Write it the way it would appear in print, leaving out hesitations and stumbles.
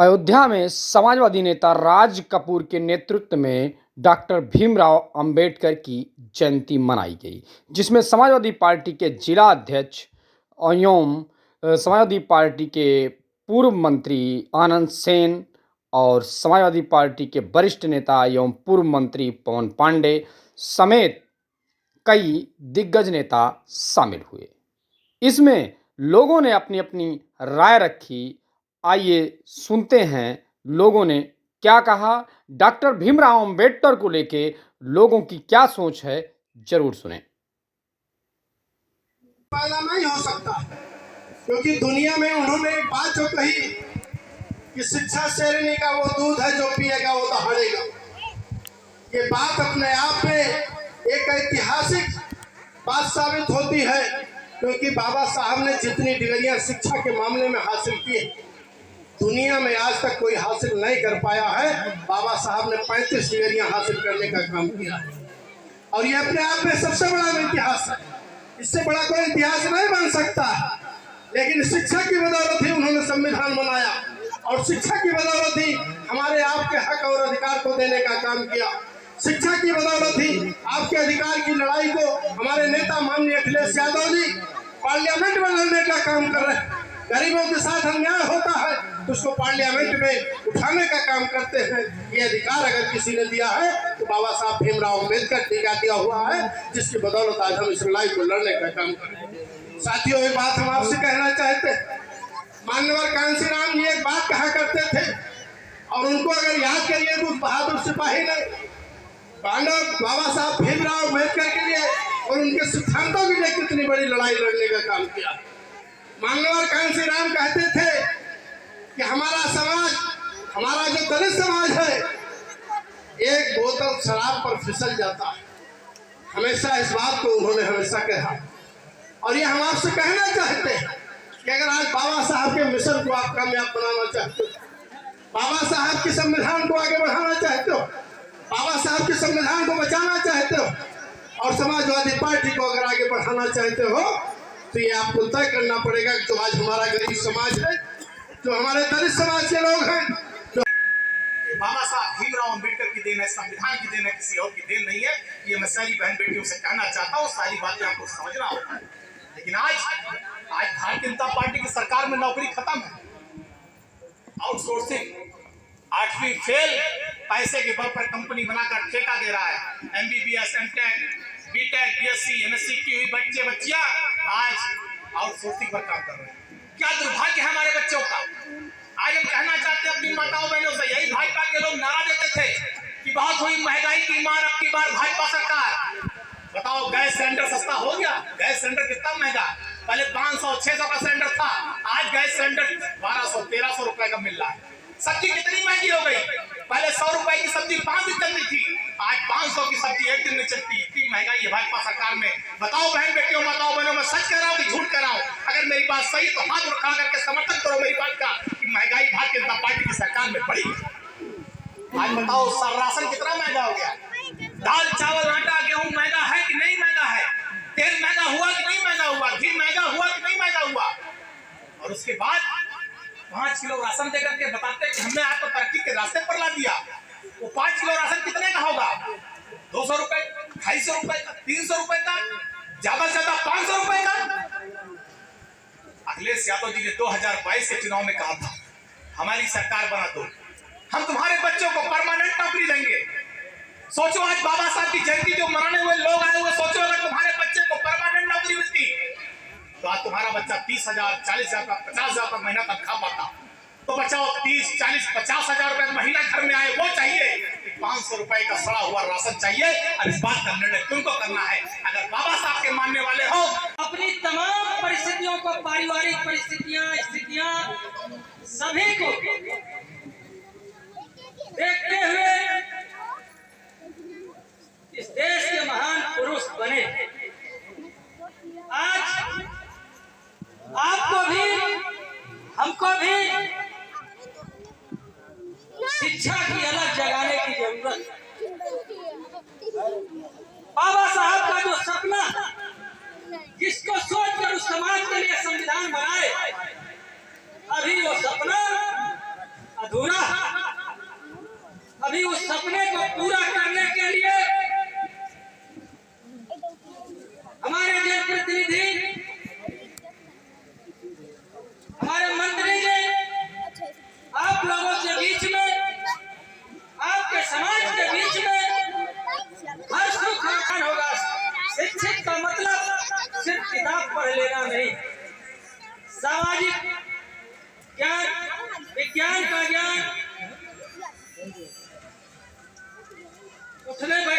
अयोध्या में समाजवादी नेता राज कपूर के नेतृत्व में डॉक्टर भीमराव अंबेडकर की जयंती मनाई गई, जिसमें समाजवादी पार्टी के जिला अध्यक्ष एवं समाजवादी पार्टी के पूर्व मंत्री आनंद सेन और समाजवादी पार्टी के वरिष्ठ नेता एवं पूर्व मंत्री पवन पांडे समेत कई दिग्गज नेता शामिल हुए। इसमें लोगों ने अपनी अपनी राय रखी। आइए सुनते हैं लोगों ने क्या कहा। डॉक्टर भीमराव अंबेडकर को लेके लोगों की क्या सोच है, जरूर सुने। पैदा नहीं हो सकता, क्योंकि दुनिया में उन्होंने एक बात जो कही कि शिक्षा शेरनी का वो दूध है जो पिएगा वो दहाड़ेगा। ये बात अपने आप में एक ऐतिहासिक बात साबित होती है, क्योंकि बाबा साहब ने जितनी डिग्रियां शिक्षा के मामले में हासिल की दुनिया में आज तक कोई हासिल नहीं कर पाया है। बाबा साहब ने 35 डिग्रियां हासिल करने का काम किया है और ये अपने आप में सबसे बड़ा इतिहास है। इससे बड़ा कोई इतिहास नहीं बन सकता। लेकिन शिक्षा की बदौलत ही उन्होंने संविधान बनाया और शिक्षा की बदौलत ही हमारे आपके हक और अधिकार को देने का काम किया। शिक्षा की बदौलत ही आपके अधिकार की लड़ाई को हमारे नेता माननीय अखिलेश यादव जी पार्लियामेंट में लड़ने का काम कर रहे हैं। गरीबों के साथ अन्याय होता है तो उसको पार्लियामेंट में उठाने का काम करते हैं। ये अधिकार अगर किसी ने दिया है तो बाबा साहब भीमराव अंबेडकर जी का दिया हुआ है, जिसकी बदौलत आज हम इस लड़ाई को लड़ने का काम कर रहे हैं। साथियों, एक बात हम आपसे कहना चाहते हैं। मान्यवर कांशीराम जी एक बात कहा करते थे और उनको अगर याद करिए तो बहादुर सिपाही ने पांडव बाबा साहब भीमराव अंबेडकर के लिए और उनके सिद्धांतों के लिए कितनी बड़ी लड़ाई लड़ने का काम किया। मान्यवर कांशीराम कहते थे कि हमारा समाज, हमारा जो दलित समाज है, एक बोतल शराब पर फिसल जाता है। हमेशा इस बात को उन्होंने हमेशा कहा और ये हम आपसे कहना चाहते हैं कि अगर आज बाबा साहब के मिशन को आप कामयाब बनाना चाहते हो, बाबा साहब के संविधान को आगे बढ़ाना चाहते हो, बाबा साहब के संविधान को बचाना चाहते हो और समाजवादी पार्टी को अगर आगे बढ़ाना चाहते हो, तो ये आपको तय करना पड़ेगा कि जो आज हमारा गरीब समाज है, जो हमारे दलित समाज के लोग हैं, जो बाबा साहब भीमराव अंबेडकर की देन है, संविधान की देन है, किसी और की देन नहीं है। ये मैं सारी बहन बेटियों से कहना चाहता हूँ। सारी बातें आपको समझना होगा। लेकिन आज भारतीय जनता पार्टी की सरकार में नौकरी खत्म है। आउटसोर्सिंग 8वीं फेल, पैसे के बल पर कंपनी बनाकर ठेका दे रहा है। MBBS, MTech, BTech, BSc, MSc की हुई बच्चे बच्चियां आज आउटसोर्सिंग पर काम कर रहे हैं। क्या दुर्भाग्य है हमारे बच्चों का। आज हम कहना चाहते हैं अपनी माताओं बहनों से, यही भाजपा के लोग नारा देते थे कि बहुत हुई महंगाई की मार, अब की बार भाजपा सरकार। बताओ, गैस सिलेंडर सस्ता हो गया। गैस सिलेंडर कितना महंगा, पहले 500-600 का सिलेंडर था, आज गैस सिलेंडर 1200-1300 रुपए का मिल रहा है। सब्जी कितनी महंगी हो गई, पहले 100 रुपए की सब्जी 5 दिन चलती थी, आज 500 की सब्जी 1 दिन में चलती। इतनी महंगाई है भाजपा सरकार में। बताओ बहन बेटियों, बताओ बहनों, मैं सच कह रहा हूँ कि झूठ कह रहा हूँ। अगर मेरी बात सही तो हाथ उठा करके समर्थन करो मेरी बात का कि महंगाई भारतीय जनता पार्टी की सरकार में बढ़ी। आज बताओ, राशन कितना महंगा हो गया। दाल चावल आटा गेहूं महंगा है कि नहीं महंगा है। तेल महंगा हुआ कि नहीं महंगा हुआ। घी महंगा हुआ कि नहीं महंगा हुआ। और उसके बाद 5 किलो राशन देकर के बताते हैं कि हमने आपको तरक्की के रास्ते पर ला दिया। वो 5 किलो राशन कितने का होगा, 200 रुपए, 250 रुपए का, 300 रुपए का, ज्यादा से ज्यादा 500 रुपए का। अखिलेश यादव जी ने 2022 के चुनाव में कहा था, हमारी सरकार बना दो, हम तुम्हारे बच्चों को परमानेंट नौकरी देंगे। सोचो, आज बाबा साहब की जयंती जो मनाने हुए लोग आए हुए, सोचो अगर तुम्हारे बच्चे को परमानेंट नौकरी मिलती तो आज तुम्हारा बच्चा 30,000, 40,000 का, 50,000 का महीना तनख्वाह पाता। तो बचाओ 30, 40, 50,000 रुपए महीना घर में आए, वो चाहिए। 500 रुपए का सड़ा हुआ राशन चाहिए। और इस बात का निर्णय तुमको करना है। अगर बाबा साहब के मानने वाले हो, अपनी तमाम परिस्थितियों को, पारिवारिक परिस्थितियां, स्थितियां, सभी को देखते हुए इस देश के महान पुरुष बने। आज आपको भी, हमको भी शिक्षा की अलग जगाने की जरूरत है। बाबा साहब का जो सपना, जिसको सोचकर उस समाज के लिए संविधान बनाए, अभी वो सपना अधूरा। अभी उस सपने को पूरा करने के लिए हमारे जनप्रतिनिधि, हमारे मंत्री जी आप लोगों के बीच में, आपके समाज के बीच में हर सुख आसान होगा। शिक्षित का मतलब सिर्फ किताब पढ़ लेना नहीं, सामाजिक ज्ञान, विज्ञान का ज्ञान, उठने बैठने